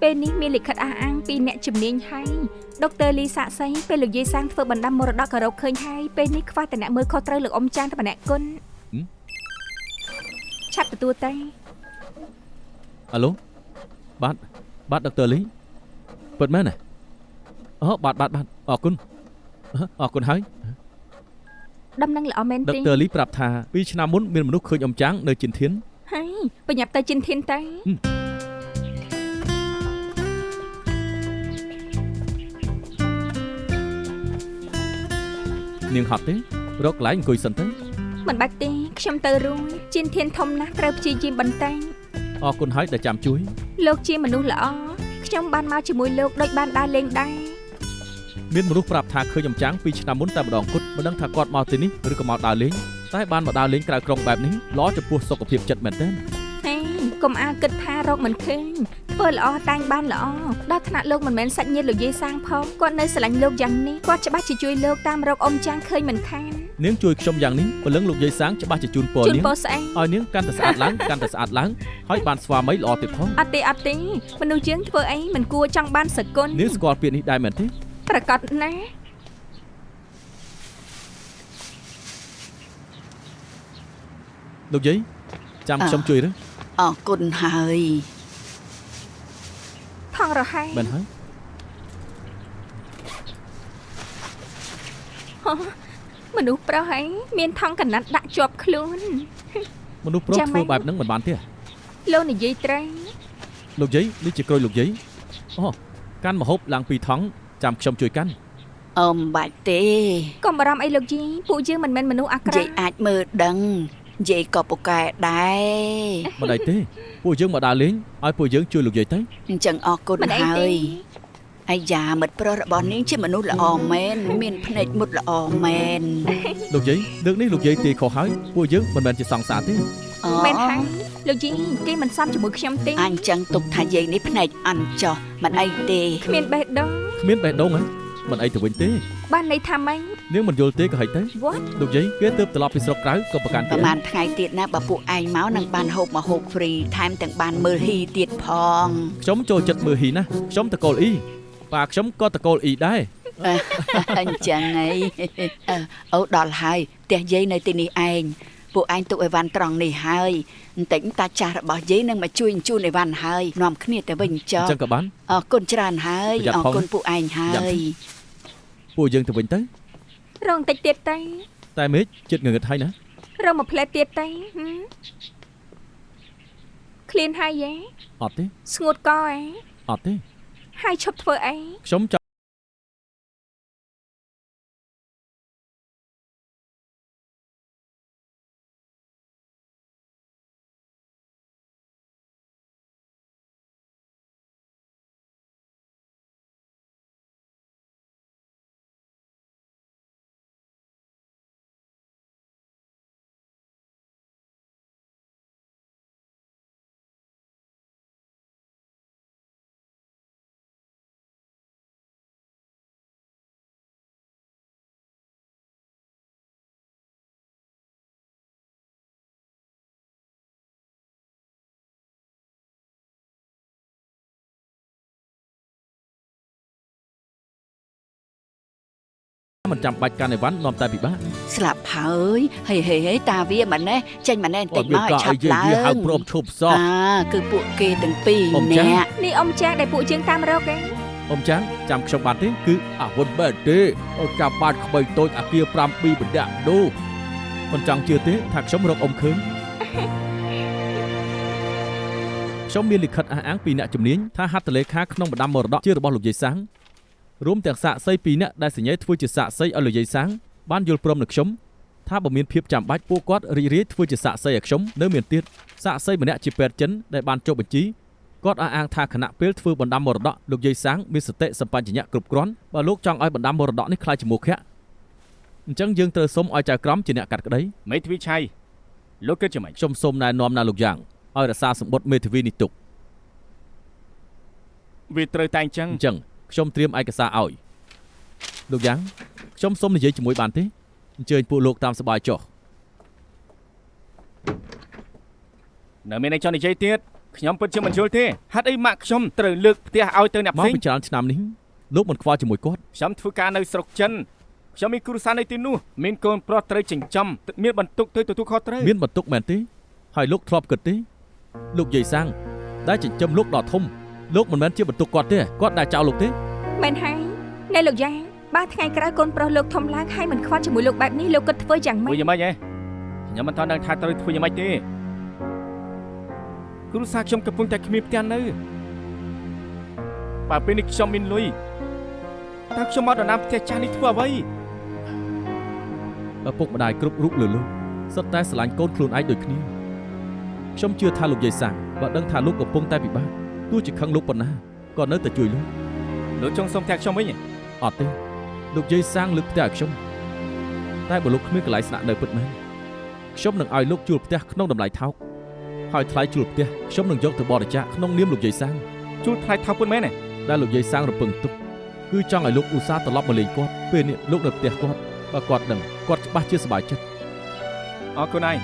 ពេលនេះមានលិខិតអះអាងពីអ្នកជំនាញហើយដុកទ័រលីសាក់សីពេលលោកយាយសាងធ្វើបណ្ដាំមរតកក៏រកឃើញហើយពេលនេះខ្វះតែអ្នកមើលខុសត្រូវលោកអ៊ំចាងតែម្នាក់គុណឆាប់ទទួលទៅ អាឡូបាទដុកទ័រលីពិតមែនទេអូបាទអរគុណហើយ ដំណឹងល្អមែនទេ ដុកទ័រលីប្រាប់ថា2ឆ្នាំមុនមានមនុស្សឃើញអ៊ំចាងនៅជិនធាន ហើយបញ្ញាប់ទៅជិនធានទៅ នាងហត់ទេរកកន្លែងអង្គុយសិនទៅ មិនបាច់ទេខ្ញុំទៅរួចជិនធានធំណាស់ត្រូវព្យាយាមបន្តែង អរគុណហើយដែលចាំជួយ លោកជាមនុស្សល្អខ្ញុំបានមកជាមួយលោកដូចបានដើរលេងដែរ មានមនុស្សប្រាប់ថាឃើញអ៊ំចាង2ឆ្នាំមុនតែម្ដងគត់មិនដឹងថាគាត់មកទីនេះឬក៏មកដើរលេងតែបានមកដើរលេងក្រៅក្រុងបែបនេះល្អចំពោះសុខភាពចិត្តមែនទេ ហេកុំអាគិតថារកមិនឃើញធ្វើល្អតែងបានល្អដល់ថ្នាក់លោកមិនមែនសាច់ញាតិលោកយាយសាងផងគាត់នៅស្រឡាញ់លោកយ៉ាងនេះគាត់ច្បាស់ជាជួយលោកតាមរកអ៊ំចាងឃើញមិនខាន នាងជួយខ្ញុំយ៉ាងនេះព្រលឹងលោកយាយសាងច្បាស់ជាជូនពរនាង ស្អី ឲ្យនាងកាន់តែស្អាតឡើងហើយបានស្វាមីល្អទៀតផង អត់ទេមនុស្សយើងធ្វើអីមិនគួរចង់បានសកុន នាងស្គាល់ពាក្យនេះដែរមែនទេ ប្រកាសណាស់ លោកយាយចាំខ្ញុំជួយឬ អរគុណហើយ ថងរហ័យ មែនហើយ មនុស្សប្រុសឯងមានថងកណាត់ដាក់ជាប់ខ្លួន មនុស្សប្រុសធ្វើបែបហ្នឹងមិនបានទេ លោកនិយាយត្រូវ លោកយាយនេះជាក្រូចលោកយាយអូ កាន់ម្ហូបឡើងពីថង់ចាំខ្ញុំជួយកាន់ បាច់ទេ កុំបារម្ភអីលោកយាយពួកយើងមិនមែនមនុស្សអាក្រ យាយ ក់ អាចមើលដឹងយាយក៏ពូកែដែរ មិនអីទេពួកយើងមកដើរលេងឲ្យពួកយើងជួយលោកយាយទៅ អញ្ចឹងអរគុណ មិនអី ហើ ទេ យអាយ៉ាមិត្តប្រុសរបស់នាងជាមនុស្សល្អមែនមានភ្នែកមុតល្អមែន លោកយាយលើកនេះលោកយាយទេខុសហើយពួកយើងមិនមែនជាសង្សារទេ មែនហើយលោកយាយគេមិនសមជាមួយខ្ញុំទេ អញ្ចឹងទុកថាយាយនេះភ្នែកអន់ចោះមិនអីទេ គ្មានបេះដូង គ្មានបេះដូងហ៎មិនអីទៅវិញទេ បានន័យថាម៉េច នាងមិនយល់ទេក៏ហិចទៅ What លោកយាយគេទើបត្រឡប់ពីស្រុកក្រៅក៏ប្រកាន់ ប្រហែលថ្ងៃទៀតណាបើពួកឯងមកនឹងបានហូបមកហូបហ្វ្រីថែមទាំងបានមើលហ៊ីទៀតផង ខ្ញុំចូលចិត្តមើលហ៊ីណាខ្ញុំតកូលអ៊ីប៉ាខ្ញុំក៏តកូលអ៊ីដែរ អញ្ចឹងហីអូដល់ហើយផ្ទះយាយនៅទីនេះឯងពួកឯងទុកអីវ៉ាន់ត្រង់នេះហើយបន្តិចតាចាស់របស់យាយនឹងមកជួយជូនអីវ៉ាន់ហើយនាំគ្នាទៅវិញចុះ អញ្ចឹងក៏បាន អរគុណច្រើនហើយអរគុណពួកឯងហើយ ពួកយើងទៅវិញទៅ រងតិចទៀតទៅ តែមេឃចិត្តងងឹតហើយណា រងមួយផ្លែទៀតទៅឃ្លានហើយយេ អត់ទេ ស្ងួតកអេ អត់ទេ ហើយឈប់ធ្វើអី ខ្ញុំចង់ មិនចាំបាច់កាន់អីវ៉ាន់នាំតែពិបាក ស្លាប់ហើយហេតាវាមិនណេះចេញមកណែបន្តិចមកឲ្យឆាប់ឡើង ហៅព្រមឈប់សោះ គឺពួកគេទាំងពីរនាក់ នេះអ៊ំចាស់ដែលពួកយើងតាមរកឯង អ៊ំចាំងចាំខ្ញុំបានទេគឺអាវុធបែបទេអ៊ំចាំបានក្បីតូចអាគារ7បណ្ដាក់ដូមិនចង់ជឿទេថាខ្ញុំរកអ៊ំឃើញខ្ញុំមានលិខិតអះអាងពីអ្នកជំនាញថាហត្ថលេខាក្នុងបណ្ដាំមរតកជារបស់លោកយាយសាំងរួមទាំងសាក្សី2នាក់ដែលសញ្ញាធ្វើជាសាក្សីឲ្យលោកយាយសាំងបានយល់ព្រមនឹងខ្ញុំថាបើមានភាពចាំបាច់ពួកគាត់រីករាយធ្វើជាសាក្សីឲ្យខ្ញុំនៅមានទៀតសាក្សីម្នាក់ជាពេទ្យចិនដែលបានចុះបញ្ជីគាត់អះអាងថាខណៈពេលធ្វើបណ្ដាំមរតកលោកយាយសាំងមានសតិសម្បជញ្ញៈគ្រប់គ្រាន់បើលោកចង់ឲ្យបណ្ដាំមរតកនេះខ្លាយជាមុខៈអញ្ចឹងយើងត្រូវសុំឲ្យចៅក្រមជាអ្នកកាត់ក្តី មេធាវីឆៃលោកគិតយ៉ាងម៉េច ខ្ញុំសូមណែនាំណាលោកយ៉ាងឲ្យរក្សាសម្បត្តិមេធាវីនេះទុក វាត្រូវតែអញ្ចឹង អញ្ចឹងខ្ញុំត្រៀមឯកសារឲ្យលោកយ៉ាងខ្ញុំសូមនិយាយជាមួយបានទេអញ្ជើញពួកលោកតាមសប្បាយចុះ នៅមានអីចង់និយាយទៀតខ្ញុំពិតជាមិនយល់ទេហេតុអីម៉ាក់ខ្ញុំត្រូវលើកផ្ទះឲ្យទៅអ្នក មក ផ្សេង ពីច្រើនឆ្នាំនេះលោកមិនខ្វល់ជាមួយគាត់ ខ្ញុំធ្វើការនៅស្រុកចិនខ្ញុំមានគ្រួសារនៅទីនោះមានកូនប្រុសត្រូវចិញ្ចឹមមានបន្ទុកទៅទទួលខុសត្រូវ មានបន្ទុកមែនទេហើយលោកធ្លាប់គិតទេលោកយាយសាំងដែលចិញ្ចឹមលោកដល់ធំលោកមិនមែនជាបន្ទុកគាត់ទេគាត់ដែលចោលលោកទេ មែនហើយណែលោកយ៉ាបើថ្ងៃក្រោយកូនប្រុសលោកធំឡើងហើយមិនខ្វល់ជាមួយលោកបែបនេះលោកគិតធ្វើយ៉ាងម៉េ ធ្វើ ច យ៉ាងម៉េចហ៎ខ្ញុំមិនទាន់ដឹងថាត្រូវធ្វើយ៉ាងម៉េចទេគ្រួសារខ្ញុំកំពុងតែគ្មានផ្ទះនៅបើពេលនេះខ្ញុំមានលុយតើខ្ញុំមកដល់ណាផ្ទះចាស់នេះធ្វើអ្វី ឪពុកម្ដាយគ្រប់រូបលើលោកសុទ្ធតែស្រឡាញ់កូនខ្លួនឯងដូចគ្នាខ្ញុំជឿថាលោកយាយសាំងបើដឹងថាលោកកំពុងតែពិបាកទោះជាខឹងលោកប៉ុណ្ណាក៏នៅតែជួយលោក លោកចង់សុំផ្ទះខ្ញុំវិញ អត់ទេលោកយាយសាំងលើកផ្ទះឲ្យខ្ញុំតែបើលោកគ្មានកន្លែងស្នាក់នៅពិតមែនខ្ញុំនឹងឲ្យលោកជួលផ្ទះក្នុងតម្លៃថោកហើយថ្លៃជួលផ្ទះខ្ញុំនឹងយកទៅបរិច្ចាគក្នុងនាមលោកយាយសាំង ជួលថ្លៃថោកពិតមែនទេ ដែលលោកយាយសាំងរំពឹងទុកគឺចង់ឲ្យលោកឧស្សាហ៍ត្រឡប់មកលេងគាត់ពេលនេះលោកនៅផ្ទះគាត់បើគាត់ដឹងគាត់ច្បាស់ជាសប្បាយចិត្ត អរគុណហើយ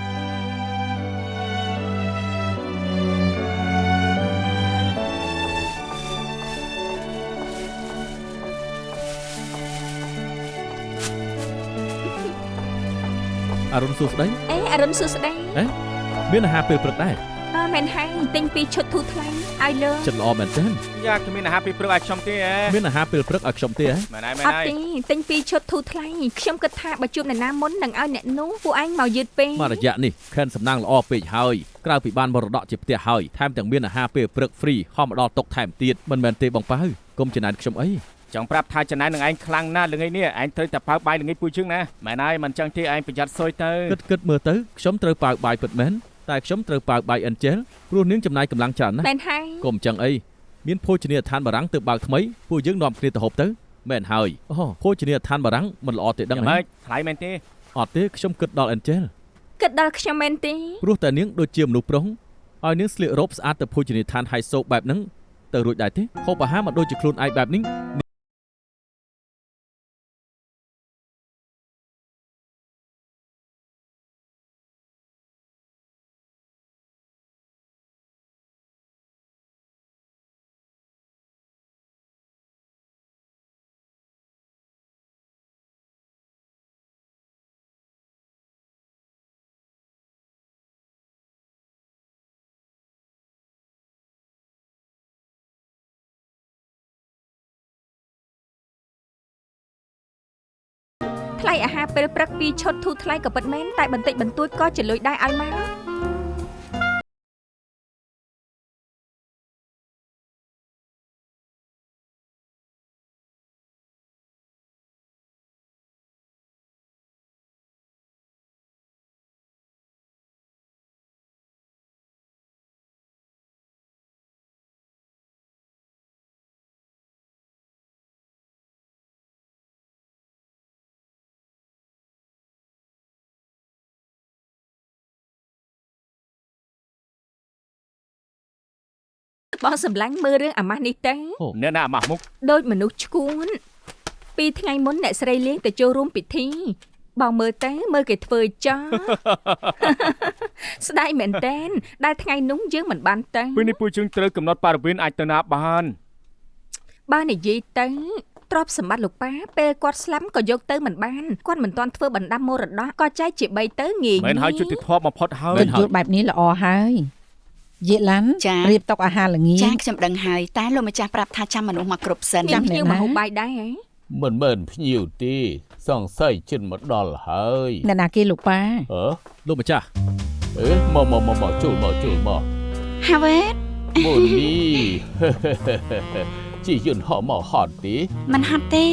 អរុនសួស្ដី អេអរុនសួស្ដី មានអាហារពេលព្រឹកដែរ មែនហើយទិញពីឈុតធូរថ្លៃឲ្យលើ ចិត្តល្អមែនទេ យ៉ាគ្មានអាហារពេលព្រឹកឲ្យខ្ញុំទេហ៎ មានអាហារពេលព្រឹកឲ្យខ្ញុំទេហ៎ មែនហើយមែន អត់ ហើយ ទេទិញពីឈុតធូរថ្លៃខ្ញុំគិតថាបើជួបអ្នកណាមុននឹងឲ្យអ្នកនោះពួកឯងមកយឺតពេក មករយៈនេះខែនសំណាងល្អពេកហើយ ក្រៅពីបានមរតកជាផ្ទះហើយថែមទាំងមានអាហារពេលព្រឹកហ្វ្រីហោះមកដល់តុថែមទៀតមិនមែនទេបងប៉ៅកុំចំណាយខ្ញុំអី ចង់ប្រាប់ថាចំណាយនឹងឯងខ្លាំងណាស់ល្ងាចនេះឯងត្រូវតែប៉ាវបាយល្ងាចពូជើងណាមែនហើយមិនចឹងទេឯងប្រយ័ត្នសុយទៅ គិតមើលទៅខ្ញុំត្រូវប៉ាវបាយពិតមែនតែខ្ញុំត្រូវប៉ាវបាយ Angel ព្រោះនាងចំណាយកម្លាំងច្រើនណាស់ មែនហើយក ុំចឹងអីមានភោជនីយដ្ឋានបារាំងទៅបើកថ្មីពួកយើងនាំគ្នាទៅហូបទៅមែនហើយអូភោជនីយដ្ឋានបារាំងមិនល្អទេដឹងទេ ម៉េចថ្លៃមែនទេ អត់ទេខ្ញុំគិតដល់ Angel គិតដល់ខ្ញុំមែនទេ ព្រោះតែនាងដូចជាមនុស្សប្រុសឲ្យនាងស្លៀករ៉ូបស្អាតទៅភោជនីយដ្ឋានហៃសូបែបហ្នឹងទៅរួចដែរទេហូបអាហារមកដូចជាខ្លួនឯងបែបនេះថ្លៃអាហារពេលព្រឹក2ឈុតធូរថ្លៃក៏ពិតមែនតែបន្តិចបន្តួចក៏ជាលុយដែរឲ្យមកបងសម្លាញ់មើលរឿងអាម៉ាស់នេះទៅ អ្នកណាអាម៉ាស់មុខ ដូចមនុស្សឈួន2ថ្ងៃមុនអ្នកស្រីលៀងទៅចូលរួមពិធីបងមើលទៅមើលគេធ្វើចោល ស្ដាយមែនតែនដែលថ្ងៃនោះយើងមិនបានទៅ ពេលនេះពូជើងត្រូវកំណត់បរិវេណអាចទៅណាបាន បើនិយាយទៅទ្រព្យសម្បត្តិលោកប៉ាពេលគាត់ស្លាប់ក៏យកទៅមិនបានគាត់មិនទាន់ធ្វើបណ្ដាំមរតកក៏ចែកជា3ទៅងាយ មែនហើយយុត្តិធម៌បំផុតហើយ កិត្តិយសបែបនេះល្អហើយយេឡាន់ ចា រៀបតុអាហារល្ងាច ចាខ្ញុំដឹងហើយតែលោកម្ចាស់ប្រាប់ថាចាំមនុស្សមកគ្រប់សិន ចាំ អ្នក ភ្ញៀវ ណា មកហូបបាយដែរហ៎ មិនមែនភ្ញៀវទេសង្ស័យជិតមកដល់ហើយ អ្នកណាគេលោកប៉ា លោកម្ចាស់ មកចូលមក ហាវ៉េត មុននេះ ជីយន្តហោះមកហត់ទេ មិនហត់ទេ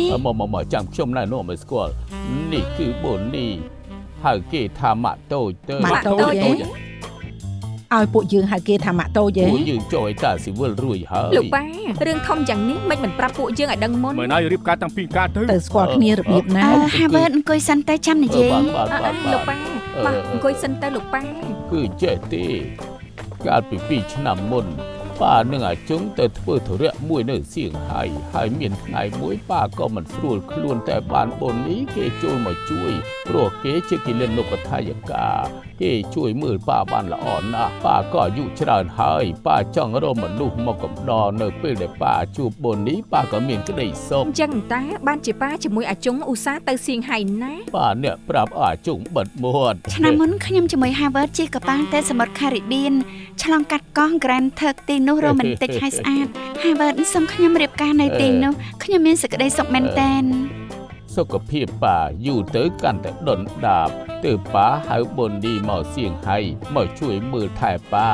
មកចាំខ្ញុំណែនាំឲ្យស្គាល់នេះគឺបុននេះហៅគេថាម៉ាក់តូចទៅ ម៉ាក់តូចហ៎ឲ្យពួកយើងហៅគេថាម៉ាក់តូចហ៎ ពួកយើងចូលឲ្យតាស៊ីវិលរួយហើយ លោកប៉ារឿងធំយ៉ាងនេះមិនប្រាប់ពួកយើងឲ្យដឹងមុន មែនហើយរៀបការតាំងពីការទៅ ទៅស្គាល់គ្នារបៀបណា ហាវ៉េតអង្គុយសិនទៅចាំនិយាយ លោកប៉ាបាទអង្គុយសិនទៅលោកប៉ា គឺចេះទេកាលពី2ឆ្នាំមុនប៉ានឹងអាចង់ទៅធ្វើธุរៈមួយនៅសៀងហៃហើយមានថ្ងៃមួយប៉ាក៏មិនស្រួលខ្លួនតែបានបុននេះគេចូលមកជួយព្រោះគេជាគិលានុបដ្ឋាយិកាគេជួយមើលប៉ាបានល្អណាស់ប៉ាក៏អាយុច្រើនហើយប៉ាចង់រកមនុស្សមកកំដរនៅពេលដែលប៉ាជួបបុននេះប៉ាក៏មានក្តីសុខ អញ្ចឹងតាបានជាប៉ាជាមួយអាជុងឧស្សាហ៍ទៅសៀងហៃណា ប៉ាអ្នកប្រាប់អាជង់បិទមាត់ ឆ្នាំមុនខ្ញុំជាមួយហាវ៉េតជិះកប៉ាល់ទៅសមុទ្រខារីបៀនឆ្លងកាត់កោះ Grand Turk ទីនោះរ៉ូមែនទិកហើយស្អាតហាវ៉េតសូមខ្ញុំរៀបការនៅទីនោះខ្ញុំមានសេចក្តីសុខមែនតែន សុខភាពប៉ាយូរទៅកាន់តែដុនដាបទើបប៉ាហៅបុននេះមកសៀងហៃមកជួយមើលថែប៉ា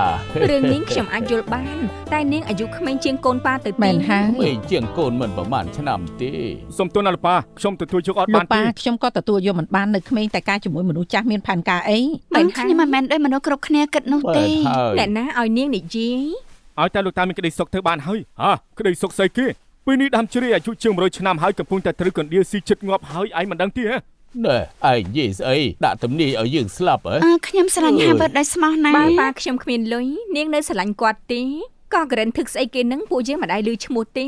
រឿងនេះខ្ញុំអាចយល់បានតែនាងអាយុក្មេងជាងកូនប៉ាទៅ មែនហើយ មេជាងកូនមិនប្រហែលឆ្នាំទេ សុំទោសណាលោកប៉ាខ្ញុំទទួលយកអត់ លោ បា ក ន ប៉ា ទេ ខ្ញុំក៏ទទួលយកមិនបាននៅក្មេងតែការជាមួយមនុស្សចាស់មានផែនការអី មែនខ្ញុំមិនមែនដូចមនុស្សគ្រប់គ្នាគិតនោះ បើ ទេ ហើយ អ្នកណាឲ្យនាងនិយាយ ឲ្យតែលោកតាមានក្តីសុខទៅបានហើយក្តីសុខស្អីគេពេលនេះដាំជ្រេអាយុជាង100ឆ្នាំហើយកំពុងតែត្រូវកណ្ដៀលស៊ីចិត្តងាប់ហើយឯងមិនដឹងទេហ៎ ណែឯងនិយាយស្អីដាក់ទំនាយឲ្យយើងស្លាប់ហ៎ ខ្ញុំស្រឡាញ់ហាវ៉េតដោយស្មោះណា បើ ស់ ប៉ាខ្ញុំគ្មានលុយនាងនៅស្រឡាញ់គាត់ទេក៏ក្រែនទឹកស្អីគេនឹងពួកយើងមិនដែលឮឈ្មោះទេ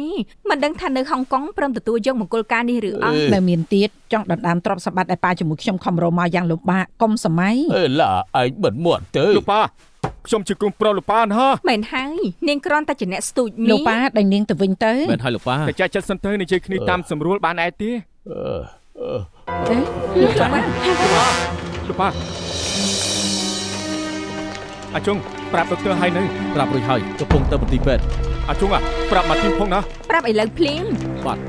មិនដឹងថានៅហុងកុងព្រមទទួលយកមង្គលការនេះឬអត់ នៅមានទៀតចង់ដណ្ដើមទ្រព្យសម្បត្តិដែលប៉ាជាមួយខ្ញុំខំរកមកយ៉ាងលំបាកកុំសម័យ ឡាឯងបិទមាត់ទៅ លោកប៉ាខ្ញុំជាកូនប្រុសលោកប៉ាណា មែនហើយនាងគ្រាន់តែជាអ្នកស្ទូច លោ មី កប៉ាដេញនាងទៅវិញទៅ មែនហើយលោកប៉ា តែចាក់ចិត្តសិនទៅនិយាយគ្នាតាមស្រួលបានឯទេ លោកប៉ា លោកប៉ាអាជុងប្រាប់ដុកទ័រហើយនៅ ប្រាប់រួចហើយកំពុងទៅមន្ទីរពេទ្យ អាជុងប្រាប់មកទីផងណា ប្រាប់ឥឡូវភ្លាម បាទ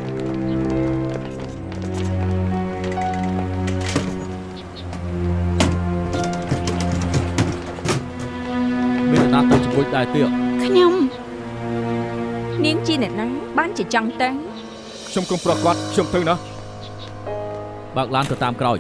អ មួយដែរទៀត ខ្ញុំ នាងជាអ្នកណាបានជាចង់ទៅ ខ្ញុំកុំប្រកាសខ្ញុំទៅណា បើកឡានទៅតាមក្រោយ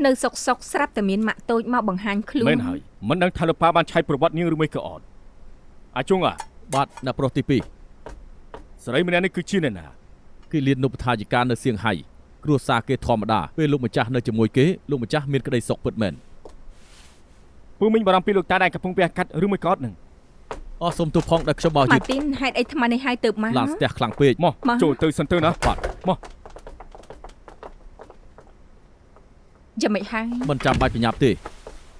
នៅសុកសុកស្រាប់តែមានម៉ាក់តូចមកបង្ហាញខ្លួន មែនហើយមិនដឹងថាលោកប៉ាបានឆែកប្រវត្តិនាងឬមិនក៏អត់អាចុង បាទអ្នកប្រុសទី ស្រីម្នាក់នេះគឺជាអ្នកណា 2 គឺលៀននុបថាយិកានៅសៀងហៃគ្រួសារគេធម្មតាពេលលោកម្ចាស់នៅជាមួយគេលោកម្ចាស់មានក្តីសុខពិតមែន ពូមីងបារម្ភពីលោកតាដែលកំពុងវះកាត់ឬមិនក៏អត់នឹង អស់សុំទោសផងដែលខ្ញុំបោះយឺ ម៉ា ត ទីនហេតុអីថ្មនេះហើយទៅមក ឡានស្ទះខ្លាំងពេក មកចូលទៅសិនទៅណា បាទ មក យ៉ាងម៉េចហើយ មិនចាំបាច់ប្រញាប់ទេ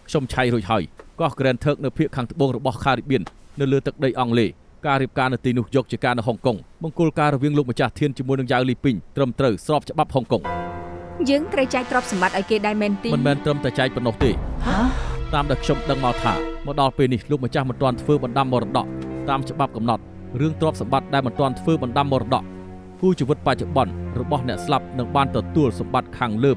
ខ្ញុំឆៃរួចហើយកោះ Grand Turk នៅភាគខាងត្បូងរបស់ Caribbean នៅលើទឹកដីអង់គ្លេសការរៀបការនៅទីនោះយកជាការនៅហុងកុងបង្គោលការរវាងលោកម្ចាស់ធានជាមួយនឹងយ៉ាវលីពីងត្រឹមត្រូវស្របច្បាប់ហុងកុង យើងត្រូវចែកទ្រព្យសម្បត្តិឲ្យគេដែរមែនទេ មិនមែនត្រឹមតែចែកប៉ុណ្ណោះទេតាមដែលខ្ញុំដឹងមកថាមកដល់ពេលនេះលោកម្ចាស់មិនទាន់ធ្វើបណ្ដាំមរតកតាមច្បាប់កំណត់រឿងទ្រព្យសម្បត្តិដែលមិនទាន់ធ្វើបណ្ដាំមរតកគូជីវិតបច្ចុប្បន្នរបស់អ្នកស្លាប់នឹងបានទទួលសម្បត្តិខាងលើ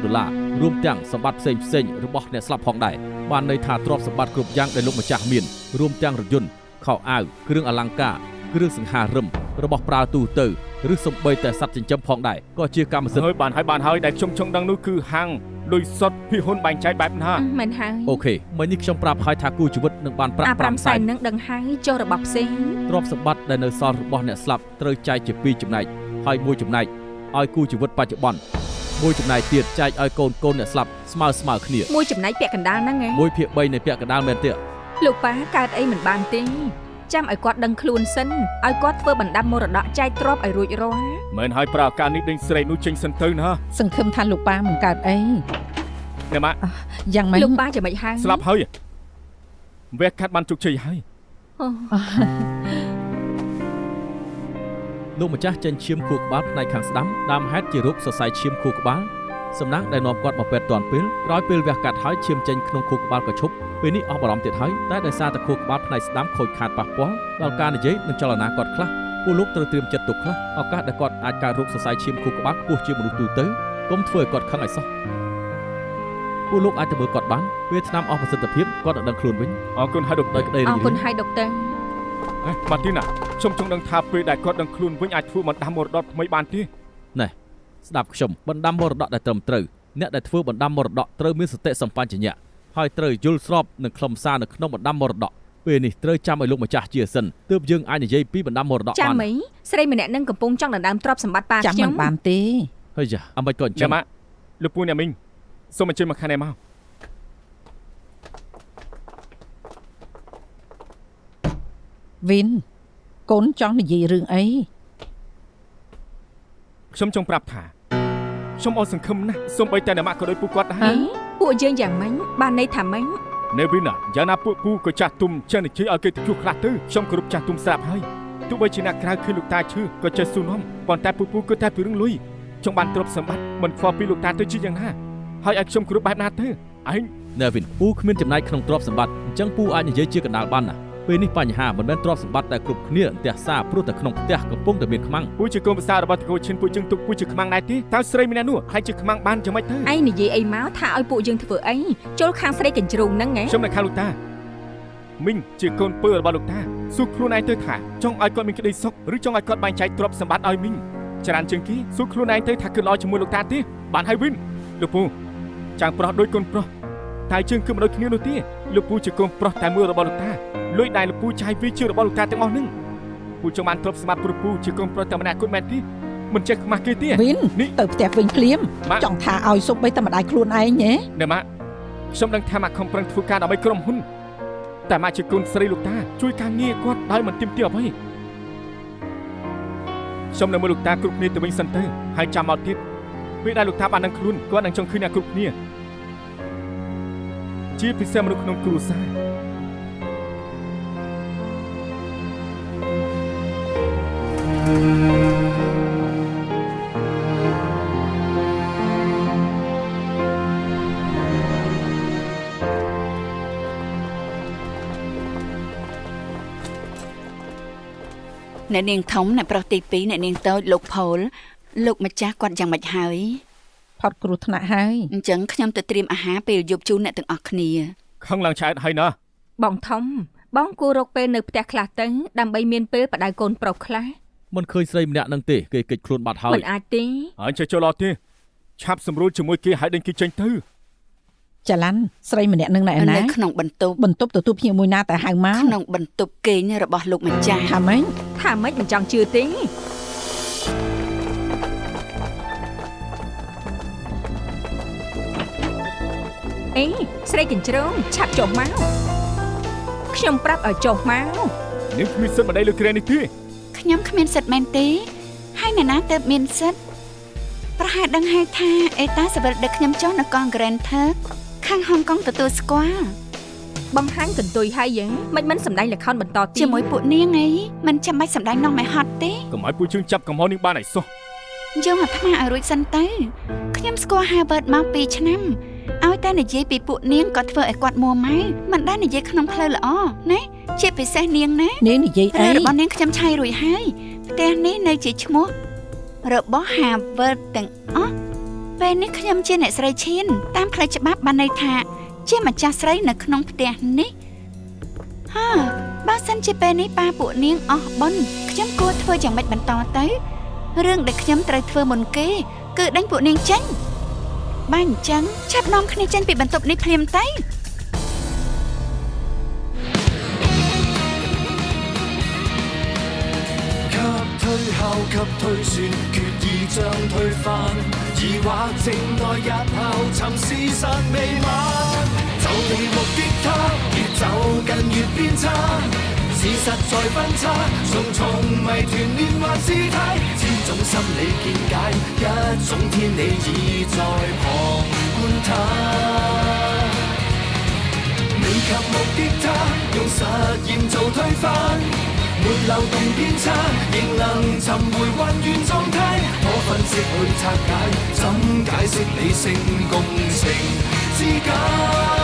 $500,000រួមទាំងសម្បត្តិផ្សេងៗរបស់អ្នកស្លាប់ផងដែរបានន័យថាទ្រព្យសម្បត្តិគ្រប់យ៉ាងដែលលោកម្ចាស់មានរួមទាំងរថយន្តខោអាវគ្រឿងអលង្ការគ្រឿងសង្ហារឹមរបស់ប្រើទូទៅឬសំបីតែសត្វចិញ្ចឹមផងដែរក៏ជាកម្មសិទ្ធិ ហើយបានហើយដែលខ្ញុំចង់ដឹងនោះគឺហាងលុយសុទ្ធពីហ៊ុនបែងចែកបែបណា មែនហើយ អូខេមិញនេះខ្ញុំប្រាប់ហើយថាគូជីវិតនឹងបានប្រាក់ 500,000នឹងដឹងហើយចុះរបស់ផ្សេង ទ្រព្យសម្បត្តិដែលនៅសល់របស់អ្នកស្លាប់ត្រូវចែកជា2ចំណែកហើយមួយចំណែកឲ្យគូជីវិតបច្ចុប្បន្នមួយចំណែកទៀតចែកឲ្យកូនអ្នកស្លាប់ស្មើគ្នា មួយចំណែកពាក់កណ្ដាលហ្នឹងហ៎ 1/3នៃពាក់កណ្ដាលមែនទេ លោកប៉ាកើតអីមិនបានទេចាំឲ្យគាត់ដឹងខ្លួនសិនឲ្យគាត់ធ្វើបណ្ដាំមរតកចែកទ្រព្យឲ្យរួចរាល់ មែនហើយប្រើឱកាសនេះដេញស្រីនោះចេញសិនទៅណា សង្ឃឹមថាលោកប៉ាមិនកើតអី អ្នកម៉ាក់ យ៉ាងម៉េច លោកប៉ាយ៉ាងម៉េចហើយ ស្លាប់ហើយវះកាត់បានជោគជ័យហើយ លោកម្ចាស់ចិញ្ចៀមខួរក្បាលផ្នែកខាងស្ដាំដើមហេតុជារោគសរសៃឈាមខួរក្បាលសំណាងដែលនាំគាត់មកពេទ្យទាន់ពេលក្រោយពេលវះកាត់ហើយឈាមចេញក្នុងខួរក្បាលក៏ឈប់ពេលនេះអស់បារម្ភទៀតហើយតែដោយសារតែខួរក្បាលផ្នែកស្ដាំខូចខាតប៉ះពាល់ដល់ការនិយាយនិងចលនាគាត់ខ្លះពួកលោកត្រូវត្រៀមចិត្តទុកខ្លះឱកាសដែលគាត់អាចកើតរោគសរសៃឈាមខួរក្បាលខ្ពស់ជាមនុស្សទូទៅកុំធ្វើឲ្យគាត់ខឹងឲ្យសោះពួកលោកអាចទៅមើលគាត់បានពេលថ្នាំអស់ប្រសិទ្ធភាពគាត់នឹងដឹងខ្លួនវិញ អរគុណហើយដុកទ័ ដោយ រ ក្តីរី អរ ក គុណ រាយ ហើយដុកទ័រ ម៉ាទីណាខ្ញុំចង់ដឹងថាពេលដែលគាត់ដឹងខ្លួនវិញអាចធ្វើបណ្ដាំមរតកថ្មីបានទេ ណែស្ដាប់ខ្ញុំបណ្ដាំមរតកដែលត្រឹមត្រូវអ្នកដែលធ្វើបណ្ដាំមរតកត្រូវមានសតិសម្បជញ្ញៈហើយត្រូវយល់ស្របនឹងខ្លឹមសារនៅក្នុងបណ្ដាំមរតកពេលនេះត្រូវចាំឲ្យលោកម្ចាស់ជាសិនទើបយើងអាចនិយាយពីបណ្ដាំមរតក ចាំ បាន អីស្រីម្នាក់នឹងកំពុងចង់ដណ្ដើមទ្រព្យសម្បត្តិប៉ា ចាំ ខ្ញុំ មិនបានទេ ហើយចាអ្មេចក៏អញ្ចឹ អ្នក ង ម៉ាក់លោកពូអ្នកមីងសូមអញ្ជើញមកខាងនេះមក វិនកូនចង់និយាយរឿងអី ខ្ញុំចង់ប្រាប់ថាខ្ញុំអត់សង្ឃឹមណាស់សូម្បីតែអ្នកម៉ាក់ក៏ដូចពូគាត់ដែរ ពួកយើងយ៉ាងម៉េចបានន័យថាម៉េច នៅវិញណាយ៉ាងណាពួកពូក៏ចាស់ទុំចេះនិយាយឲ្យគេទៅជួសខ្លះទៅខ្ញុំគោរពចាស់ទុំស្រាប់ហើយទោះបីជាអ្នកក្រៅឃើញលោកតាឈឺក៏ចេះស៊ូនាំប៉ុន្តែពួកពូគឺតែពីរឿងលុយចង់បានទ្រព្យសម្បត្តិមិនខ្វល់ពីលោកតាទៅជាយ៉ាងណាហើយឲ្យខ្ញុំគោរពបែបណាទៅឯង ណែវិនពូគ្មានចំណែកក្នុងទ្រព្យសម្បត្តិអញ្ចឹងពូអាចនិយាយជាកណ្ដាលបានណាពេលនេះបញ្ហាមិនមែនទ្រព្យសម្បត្តិដែលគ្រប់គ្នាផ្ទះសារព្រោះតែក្នុងផ្ទះកំពុងតែមានខ្មាំង ពូជាកូនប្រសាររបស់តកូឈិនពូជឹងទុកពូជាខ្មាំងដែរទេតើស្រីម្នាក់នោះហើយជាខ្មាំងបានយ៉ាងម៉េចទៅ ឯងនិយាយអីមកថាឲ្យពួកយើងធ្វើអីចូលខាងស្រីកញ្ជ្រោងហ្នឹងហ៎ ខ្ញុំនៅខាងលោកតាមីងជាកូនពើរបស់លោកតាសួរខ្លួនឯងទៅថាចង់ឲ្យគាត់មានក្តីសុខឬចង់ឲ្យគាត់បែងចែកទ្រព្យសម្បត្តិឲ្យមីងច្រើនជាងគេសួរខ្លួនឯងទៅថាគិតល្អជាមួយលោកតាទេបានហើយវិនលោកពូចាំងប្រុសដូចកូនប្រុសតែជើងគឺមិនដូចគ្នានោះទេលោកពូជាកូនប្រុសតែមួយរបស់លោកតាលុយដែលលោកពូចាយវាជារបស់លោកតាទាំងអស់ហ្នឹងពូចង់បានទ្រព្យសម្បត្តិព្រោះពូជាកូនប្រុសតែម្នាក់គត់មែនទេមិនចេះខ្មាស់គេទេ វិន នេះ ទៅផ្ទះវិញភ្លាម ម៉ាក់ ចង់ថាឲ្យសុំបីតែម្ដាយខ្លួនឯងហ៎ ណែម៉ាក់ខ្ញុំដឹងថាម៉ាក់ខំប្រឹងធ្វើការដើម្បីក្រុមហ៊ុនតែម៉ាក់ជាកូនស្រីលោកតាជួយការងារគាត់ដោយមិនទាមទារអ្វីខ្ញុំនៅមើលលោកតាគ្រប់គ្នាទៅវិញសិនទៅហើយចាំមកទៀតពេលដែលលោកតាបានដឹងខ្លួនគាត់នឹងចង់ឃើញអ្នកគ្រប់គ្នាជាពិសេសមនុស្សក្នុងគ្រួសារ អ្នកនាងធំអ្នកប្រុសទី2អ្នកនាងតូចលោកផូលលោកម្ចាស់គាត់យ៉ាងម៉េចហើយផុតគ្រោះថ្នាក់ហើយ អញ្ចឹងខ្ញុំទៅត្រៀមអាហារពេលយប់ជូនអ្នកទាំងអស់គ្នា ខឹងឡើងឆ្អែតហើយណា បងធំបងគួររកពេលនៅផ្ទះខ្លះទៅដើម្បីមានពេលបដៅកូនប្រុសខ្លះ មិនឃើញស្រីម្នាក់នឹងទេគេគេចខ្លួនបាត់ហើយ មិនអាចទេ អញចេះចូលអត់ទេឆាប់សម្រួលជាមួយគេឲ្យដេញគេចេញទៅ ចាឡាន់ស្រីម្នាក់នឹងណែណា នៅក្នុងបន្ទប់ ទទួលភ្ញៀវមួយណាតែហៅមក ក្នុងបន្ទប់គេងរបស់លោកម្ចាស់ ថាម៉េច ថាម៉េចមិនចង់ជឿទេអេស្រីកញ្ជ្រោងឆាប់ចុះមកខ្ញុំប្រាប់ឲ្យចុះមក នាងគ្មានសិទ្ធិម្ដីលើគ្រែនេះទេ ខ្ញុំគ្មានសិទ្ធិមែនទេហើយអ្នកណាទៅមានសិទ្ធិប្រហែលដឹងហើយថាអេតាសវិលដឹកខ្ញុំចុះនៅកង Grand Turk ខាងហុងកុងទទួលស្គាល់ បង្ហាញកន្ទុយហើយយ៉ាងមិនសម្ដែងល្ខោនបន្តទៀត ជាមួយពួកនាងអីមិនចាំបាច់សម្ដែងនំឲ្យហត់ទេ កុំឲ្យពួកជើងចាប់កំហុសនាងបានឲ្យសោះ យកអាត្មាឲ្យរួចសិនទៅខ្ញុំស្គាល់ Herbert មក2ឆ្នាំឲ្យតែនិយាយពីពួកនាងក៏ធ្វើឲ្យគាត់មួម៉ៅមិនដែលនិយាយក្នុងផ្លូវល្អណាជាពិសេសនាងណា នាងនិយាយអី របស់នាងខ្ញុំឆៃរួចហើយផ្ទះនេះនៅជាឈ្មោះរបស់ Herbert ទាំងអស់ពេលនេះខ្ញុំជាអ្នកស្រីឈៀនតាមផ្លូវច្បាប់បានន័យថាជាម្ចាស់ស្រីនៅក្នុងផ្ទះនេះហាបើសិនជាពេលនេះប៉ាពួកនាងអស់បុណ្យខ្ញុំគួរធ្វើយ៉ាងម៉េចបន្តទៅរឿងដែលខ្ញុំត្រូវធ្វើមុនគេគឺដេញពួកនាងចេញបើអញ្ចឹងឆាប់នាំគ្នាចេញពីបន្ទប់នេះភ្លាមទៅ 後及推算，決意將推翻。疑惑靜待日後尋事實未晚，就地目擊他，越走近越變差。事實在分岔，重重謎團連環事態，千種心理見解，一種天理已在旁觀他。未及目擊他，用實驗做推翻。沒漏洞偏差，仍能尋回混亂狀態。可分析去拆解，怎解釋理性共情之間？